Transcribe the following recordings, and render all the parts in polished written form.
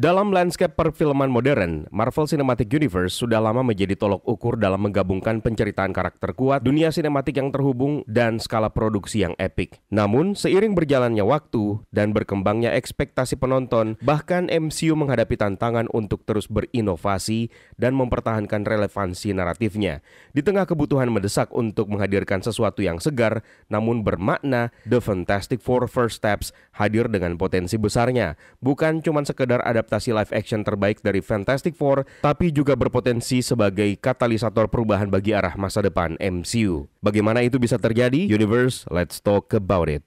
Dalam lanskap perfilman modern, Marvel Cinematic Universe sudah lama menjadi tolok ukur dalam menggabungkan penceritaan karakter kuat, dunia sinematik yang terhubung, dan skala produksi yang epik. Namun, seiring berjalannya waktu dan berkembangnya ekspektasi penonton, bahkan MCU menghadapi tantangan untuk terus berinovasi dan mempertahankan relevansi naratifnya. Di tengah kebutuhan mendesak untuk menghadirkan sesuatu yang segar, namun bermakna, The Fantastic Four First Steps hadir dengan potensi besarnya. Bukan cuma sekedar adaptasi live action terbaik dari Fantastic Four, tapi juga berpotensi sebagai katalisator perubahan bagi arah masa depan MCU. Bagaimana itu bisa terjadi? Universe, let's talk about it.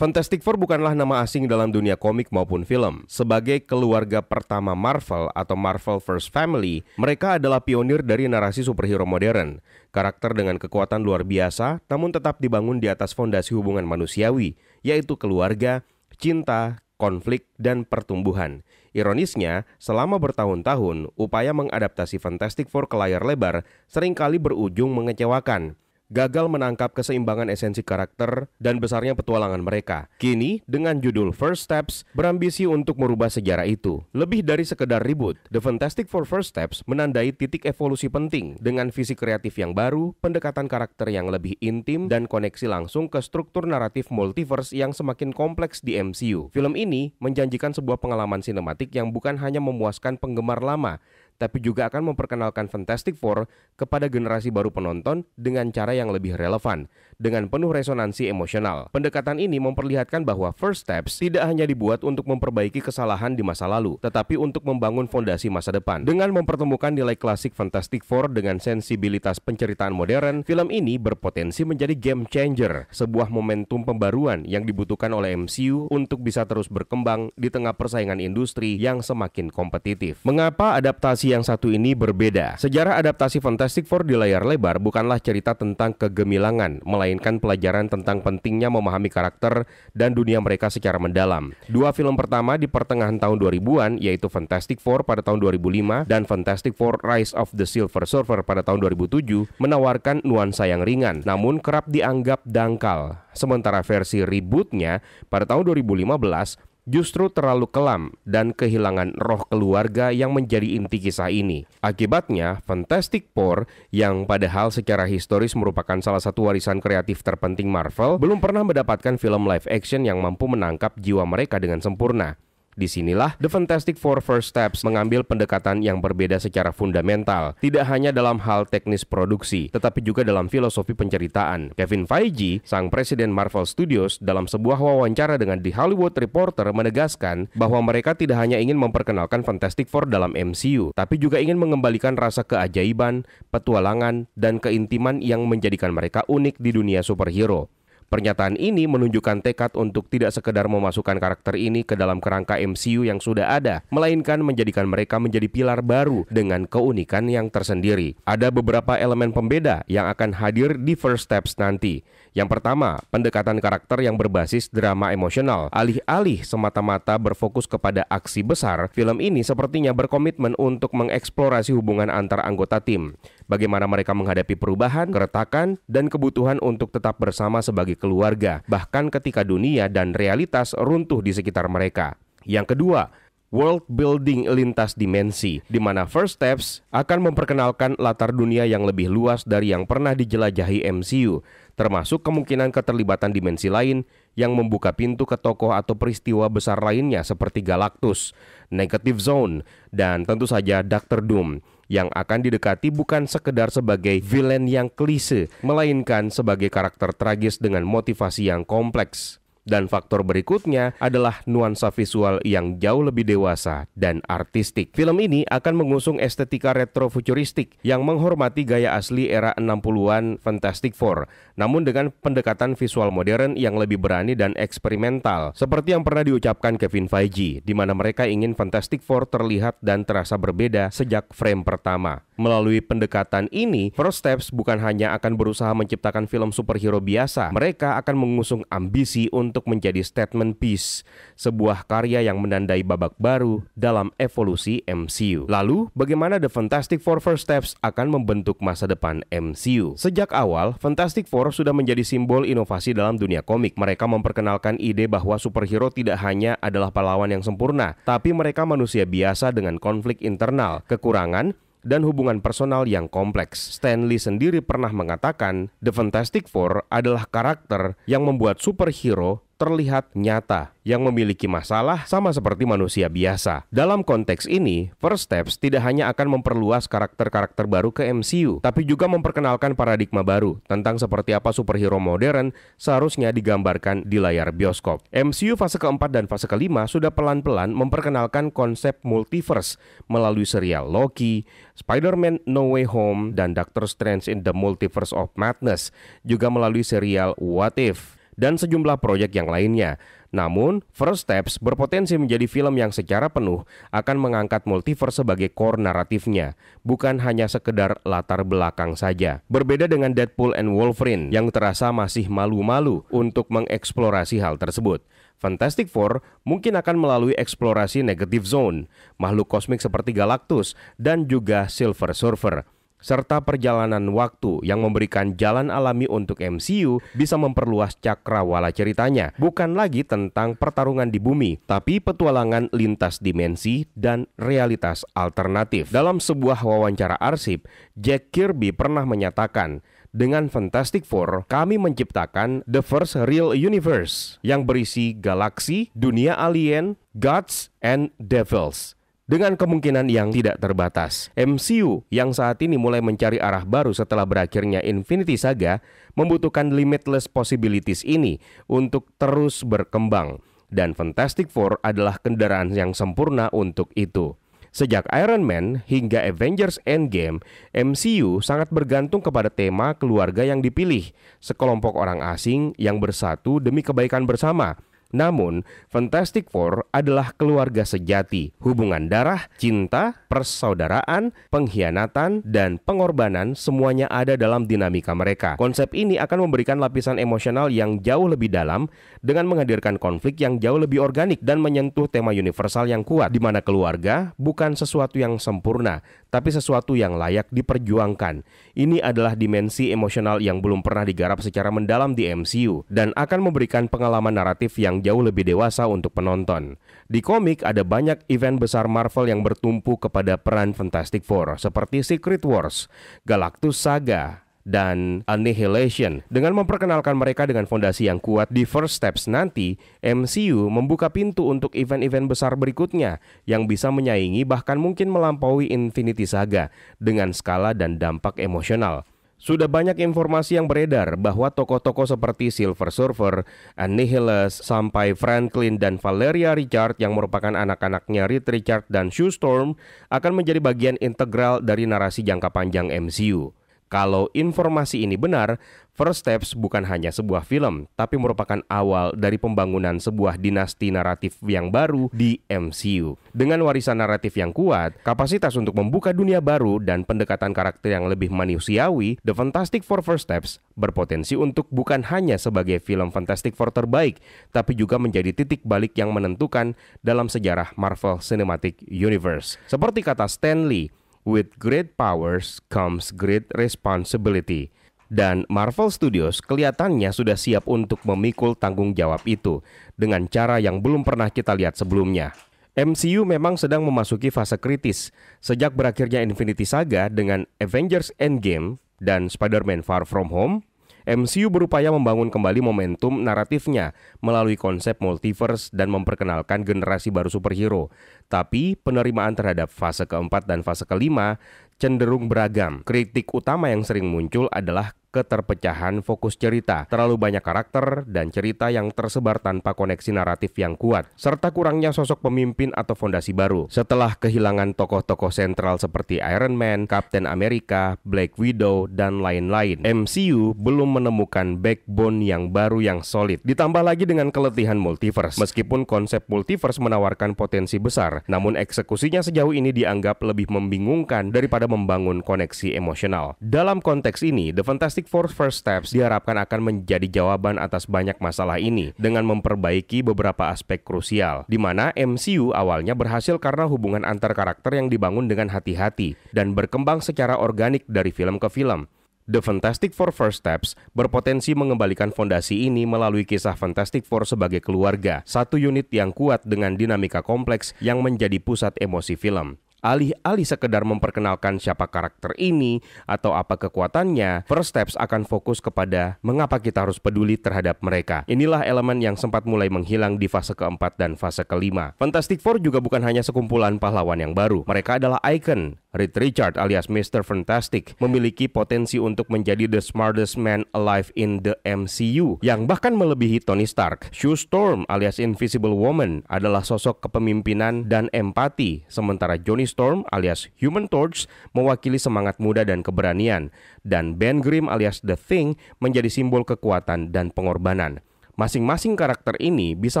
Fantastic Four bukanlah nama asing dalam dunia komik maupun film. Sebagai keluarga pertama Marvel atau Marvel First Family, mereka adalah pionir dari narasi superhero modern. Karakter dengan kekuatan luar biasa, namun tetap dibangun di atas fondasi hubungan manusiawi, yaitu keluarga, cinta, konflik, dan pertumbuhan. Ironisnya, selama bertahun-tahun, upaya mengadaptasi Fantastic Four ke layar lebar seringkali berujung mengecewakan. Gagal menangkap keseimbangan esensi karakter dan besarnya petualangan mereka. Kini, dengan judul First Steps, berambisi untuk merubah sejarah itu. Lebih dari sekedar reboot, The Fantastic Four First Steps menandai titik evolusi penting dengan visi kreatif yang baru, pendekatan karakter yang lebih intim, dan koneksi langsung ke struktur naratif multiverse yang semakin kompleks di MCU. Film ini menjanjikan sebuah pengalaman sinematik yang bukan hanya memuaskan penggemar lama, tapi juga akan memperkenalkan Fantastic Four kepada generasi baru penonton dengan cara yang lebih relevan, dengan penuh resonansi emosional. Pendekatan ini memperlihatkan bahwa First Steps tidak hanya dibuat untuk memperbaiki kesalahan di masa lalu, tetapi untuk membangun fondasi masa depan. Dengan mempertemukan nilai klasik Fantastic Four dengan sensibilitas penceritaan modern, film ini berpotensi menjadi game changer, sebuah momentum pembaruan yang dibutuhkan oleh MCU untuk bisa terus berkembang di tengah persaingan industri yang semakin kompetitif. Mengapa adaptasi yang satu ini berbeda? Sejarah adaptasi Fantastic Four di layar lebar bukanlah cerita tentang kegemilangan, melainkan pelajaran tentang pentingnya memahami karakter dan dunia mereka secara mendalam. Dua film pertama di pertengahan tahun 2000-an, yaitu Fantastic Four pada tahun 2005 dan Fantastic Four Rise of the Silver Surfer pada tahun 2007, menawarkan nuansa yang ringan, namun kerap dianggap dangkal. Sementara versi rebootnya pada tahun 2015 justru terlalu kelam dan kehilangan roh keluarga yang menjadi inti kisah ini. Akibatnya, Fantastic Four, yang padahal secara historis merupakan salah satu warisan kreatif terpenting Marvel, belum pernah mendapatkan film live action yang mampu menangkap jiwa mereka dengan sempurna. Disinilah The Fantastic Four First Steps mengambil pendekatan yang berbeda secara fundamental, tidak hanya dalam hal teknis produksi, tetapi juga dalam filosofi penceritaan. Kevin Feige, sang presiden Marvel Studios, dalam sebuah wawancara dengan The Hollywood Reporter menegaskan bahwa mereka tidak hanya ingin memperkenalkan Fantastic Four dalam MCU, tapi juga ingin mengembalikan rasa keajaiban, petualangan, dan keintiman yang menjadikan mereka unik di dunia superhero. Pernyataan ini menunjukkan tekad untuk tidak sekedar memasukkan karakter ini ke dalam kerangka MCU yang sudah ada, melainkan menjadikan mereka menjadi pilar baru dengan keunikan yang tersendiri. Ada beberapa elemen pembeda yang akan hadir di First Steps nanti. Yang pertama, pendekatan karakter yang berbasis drama emosional. Alih-alih semata-mata berfokus kepada aksi besar, film ini sepertinya berkomitmen untuk mengeksplorasi hubungan antar anggota tim. Bagaimana mereka menghadapi perubahan, keretakan, dan kebutuhan untuk tetap bersama sebagai keluarga, bahkan ketika dunia dan realitas runtuh di sekitar mereka. Yang kedua, world building lintas dimensi, di mana First Steps akan memperkenalkan latar dunia yang lebih luas dari yang pernah dijelajahi MCU, termasuk kemungkinan keterlibatan dimensi lain yang membuka pintu ke tokoh atau peristiwa besar lainnya seperti Galactus, Negative Zone, dan tentu saja Dr. Doom, yang akan didekati bukan sekedar sebagai villain yang klise, melainkan sebagai karakter tragis dengan motivasi yang kompleks. Dan faktor berikutnya adalah nuansa visual yang jauh lebih dewasa dan artistik. Film ini akan mengusung estetika retrofuturistik yang menghormati gaya asli era 60-an Fantastic Four, namun dengan pendekatan visual modern yang lebih berani dan eksperimental, seperti yang pernah diucapkan Kevin Feige, di mana mereka ingin Fantastic Four terlihat dan terasa berbeda sejak frame pertama. Melalui pendekatan ini, First Steps bukan hanya akan berusaha menciptakan film superhero biasa, mereka akan mengusung ambisi untuk untuk menjadi statement piece, sebuah karya yang menandai babak baru dalam evolusi MCU. Lalu, bagaimana The Fantastic Four First Steps akan membentuk masa depan MCU? Sejak awal, Fantastic Four sudah menjadi simbol inovasi dalam dunia komik. Mereka memperkenalkan ide bahwa superhero tidak hanya adalah pahlawan yang sempurna, tapi mereka manusia biasa dengan konflik internal, kekurangan, dan hubungan personal yang kompleks. Stan Lee sendiri pernah mengatakan, The Fantastic Four adalah karakter yang membuat superhero terlihat nyata, yang memiliki masalah sama seperti manusia biasa. Dalam konteks ini, First Steps tidak hanya akan memperluas karakter-karakter baru ke MCU, tapi juga memperkenalkan paradigma baru tentang seperti apa superhero modern seharusnya digambarkan di layar bioskop. MCU fase keempat dan fase kelima sudah pelan-pelan memperkenalkan konsep multiverse melalui serial Loki, Spider-Man No Way Home, dan Doctor Strange in the Multiverse of Madness, juga melalui serial What If, dan sejumlah proyek yang lainnya. Namun, First Steps berpotensi menjadi film yang secara penuh akan mengangkat multiverse sebagai core naratifnya, bukan hanya sekedar latar belakang saja. Berbeda dengan Deadpool and Wolverine yang terasa masih malu-malu untuk mengeksplorasi hal tersebut, Fantastic Four mungkin akan melalui eksplorasi Negative Zone, makhluk kosmik seperti Galactus, dan juga Silver Surfer, serta perjalanan waktu yang memberikan jalan alami untuk MCU bisa memperluas cakrawala ceritanya. Bukan lagi tentang pertarungan di bumi, tapi petualangan lintas dimensi dan realitas alternatif. Dalam sebuah wawancara arsip, Jack Kirby pernah menyatakan, dengan Fantastic Four, kami menciptakan the first real universe yang berisi galaksi, dunia alien, gods, and devils, dengan kemungkinan yang tidak terbatas. MCU yang saat ini mulai mencari arah baru setelah berakhirnya Infinity Saga membutuhkan limitless possibilities ini untuk terus berkembang, dan Fantastic Four adalah kendaraan yang sempurna untuk itu. Sejak Iron Man hingga Avengers Endgame, MCU sangat bergantung kepada tema keluarga yang dipilih, sekelompok orang asing yang bersatu demi kebaikan bersama. Namun, Fantastic Four adalah keluarga sejati. Hubungan darah, cinta, persaudaraan, pengkhianatan, dan pengorbanan semuanya ada dalam dinamika mereka. Konsep ini akan memberikan lapisan emosional yang jauh lebih dalam dengan menghadirkan konflik yang jauh lebih organik dan menyentuh tema universal yang kuat, di mana keluarga bukan sesuatu yang sempurna, tapi sesuatu yang layak diperjuangkan. Ini adalah dimensi emosional yang belum pernah digarap secara mendalam di MCU dan akan memberikan pengalaman naratif yang jauh lebih dewasa untuk penonton. Di komik ada banyak event besar Marvel yang bertumpu kepada peran Fantastic Four, seperti Secret Wars, Galactus Saga, dan Annihilation. Dengan memperkenalkan mereka dengan fondasi yang kuat di First Steps nanti, MCU membuka pintu untuk event-event besar berikutnya yang bisa menyaingi bahkan mungkin melampaui Infinity Saga dengan skala dan dampak emosional. Sudah banyak informasi yang beredar bahwa tokoh-tokoh seperti Silver Surfer, Annihilus, sampai Franklin dan Valeria Richard yang merupakan anak-anaknya Reed Richard dan Sue Storm akan menjadi bagian integral dari narasi jangka panjang MCU. Kalau informasi ini benar, First Steps bukan hanya sebuah film, tapi merupakan awal dari pembangunan sebuah dinasti naratif yang baru di MCU. Dengan warisan naratif yang kuat, kapasitas untuk membuka dunia baru, dan pendekatan karakter yang lebih manusiawi, The Fantastic Four First Steps berpotensi untuk bukan hanya sebagai film Fantastic Four terbaik, tapi juga menjadi titik balik yang menentukan dalam sejarah Marvel Cinematic Universe. Seperti kata Stan Lee, "With great powers comes great responsibility." Dan Marvel Studios kelihatannya sudah siap untuk memikul tanggung jawab itu dengan cara yang belum pernah kita lihat sebelumnya. MCU memang sedang memasuki fase kritis sejak berakhirnya Infinity Saga dengan Avengers Endgame dan Spider-Man Far From Home. MCU berupaya membangun kembali momentum naratifnya melalui konsep multiverse dan memperkenalkan generasi baru superhero. Tapi penerimaan terhadap fase keempat dan fase kelima cenderung beragam. Kritik utama yang sering muncul adalah keterpecahan fokus cerita, terlalu banyak karakter dan cerita yang tersebar tanpa koneksi naratif yang kuat, serta kurangnya sosok pemimpin atau fondasi baru. Setelah kehilangan tokoh-tokoh sentral seperti Iron Man, Captain America, Black Widow, dan lain-lain, MCU belum menemukan backbone yang baru yang solid. Ditambah lagi dengan keletihan multiverse. Meskipun konsep multiverse menawarkan potensi besar, namun eksekusinya sejauh ini dianggap lebih membingungkan daripada membangun koneksi emosional. Dalam konteks ini, The Fantastic Fantastic Four First Steps diharapkan akan menjadi jawaban atas banyak masalah ini dengan memperbaiki beberapa aspek krusial, di mana MCU awalnya berhasil karena hubungan antar karakter yang dibangun dengan hati-hati dan berkembang secara organik dari film ke film. The Fantastic Four First Steps berpotensi mengembalikan fondasi ini melalui kisah Fantastic Four sebagai keluarga, satu unit yang kuat dengan dinamika kompleks yang menjadi pusat emosi film. Alih-alih sekedar memperkenalkan siapa karakter ini atau apa kekuatannya, First Steps akan fokus kepada mengapa kita harus peduli terhadap mereka. Inilah elemen yang sempat mulai menghilang di fase keempat dan fase kelima. Fantastic Four juga bukan hanya sekumpulan pahlawan yang baru. Mereka adalah icon. Reed Richards alias Mr. Fantastic memiliki potensi untuk menjadi the smartest man alive in the MCU, yang bahkan melebihi Tony Stark. Sue Storm alias Invisible Woman adalah sosok kepemimpinan dan empati, sementara Johnny Storm alias Human Torch mewakili semangat muda dan keberanian, dan Ben Grimm alias The Thing menjadi simbol kekuatan dan pengorbanan. Masing-masing karakter ini bisa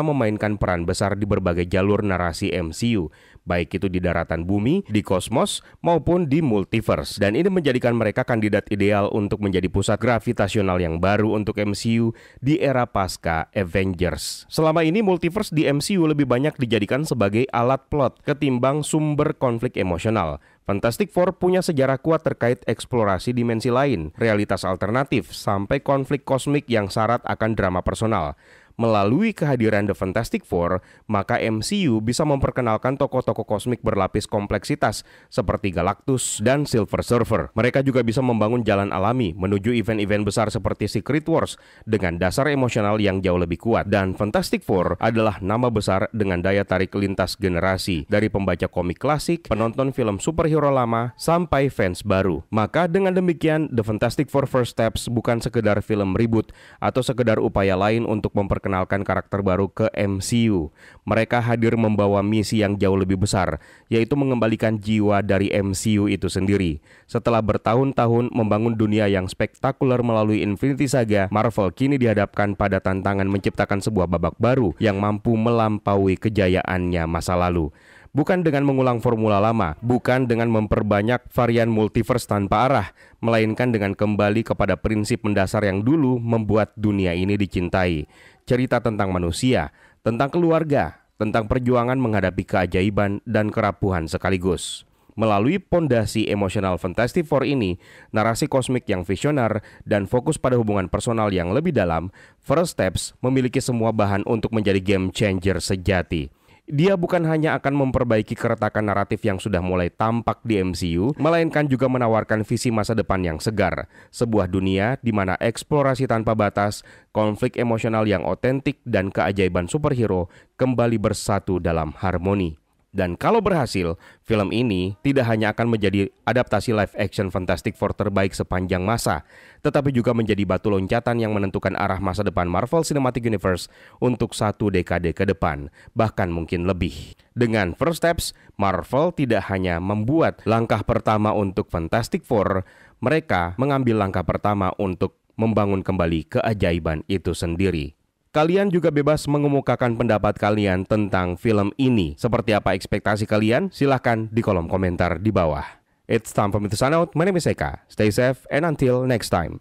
memainkan peran besar di berbagai jalur narasi MCU, baik itu di daratan bumi, di kosmos, maupun di multiverse. Dan ini menjadikan mereka kandidat ideal untuk menjadi pusat gravitasional yang baru untuk MCU di era pasca Avengers. Selama ini multiverse di MCU lebih banyak dijadikan sebagai alat plot ketimbang sumber konflik emosional. Fantastic Four punya sejarah kuat terkait eksplorasi dimensi lain, realitas alternatif, sampai konflik kosmik yang syarat akan drama personal. Melalui kehadiran The Fantastic Four, maka MCU bisa memperkenalkan tokoh-tokoh kosmik berlapis kompleksitas seperti Galactus dan Silver Surfer. Mereka juga bisa membangun jalan alami menuju event-event besar seperti Secret Wars dengan dasar emosional yang jauh lebih kuat. Dan Fantastic Four adalah nama besar dengan daya tarik lintas generasi, dari pembaca komik klasik, penonton film superhero lama, sampai fans baru. Maka dengan demikian, The Fantastic Four First Steps bukan sekedar film reboot atau sekedar upaya lain untuk memperkenalkan karakter baru ke MCU. Mereka hadir membawa misi yang jauh lebih besar, yaitu mengembalikan jiwa dari MCU itu sendiri. Setelah bertahun-tahun membangun dunia yang spektakuler melalui Infinity Saga, Marvel kini dihadapkan pada tantangan menciptakan sebuah babak baru yang mampu melampaui kejayaannya masa lalu. Bukan dengan mengulang formula lama, bukan dengan memperbanyak varian multiverse tanpa arah, melainkan dengan kembali kepada prinsip mendasar yang dulu membuat dunia ini dicintai. Cerita tentang manusia, tentang keluarga, tentang perjuangan menghadapi keajaiban dan kerapuhan sekaligus. Melalui pondasi emosional Fantastic Four ini, narasi kosmik yang visioner dan fokus pada hubungan personal yang lebih dalam, First Steps memiliki semua bahan untuk menjadi game changer sejati. Dia bukan hanya akan memperbaiki keretakan naratif yang sudah mulai tampak di MCU, melainkan juga menawarkan visi masa depan yang segar. Sebuah dunia di mana eksplorasi tanpa batas, konflik emosional yang otentik, dan keajaiban superhero kembali bersatu dalam harmoni. Dan kalau berhasil, film ini tidak hanya akan menjadi adaptasi live action Fantastic Four terbaik sepanjang masa, tetapi juga menjadi batu loncatan yang menentukan arah masa depan Marvel Cinematic Universe untuk 1 dekade ke depan, bahkan mungkin lebih. Dengan First Steps, Marvel tidak hanya membuat langkah pertama untuk Fantastic Four, mereka mengambil langkah pertama untuk membangun kembali keajaiban itu sendiri. Kalian juga bebas mengemukakan pendapat kalian tentang film ini. Seperti apa ekspektasi kalian? Silahkan di kolom komentar di bawah. It's time for me to sign out. My name is Eka. Stay safe and until next time.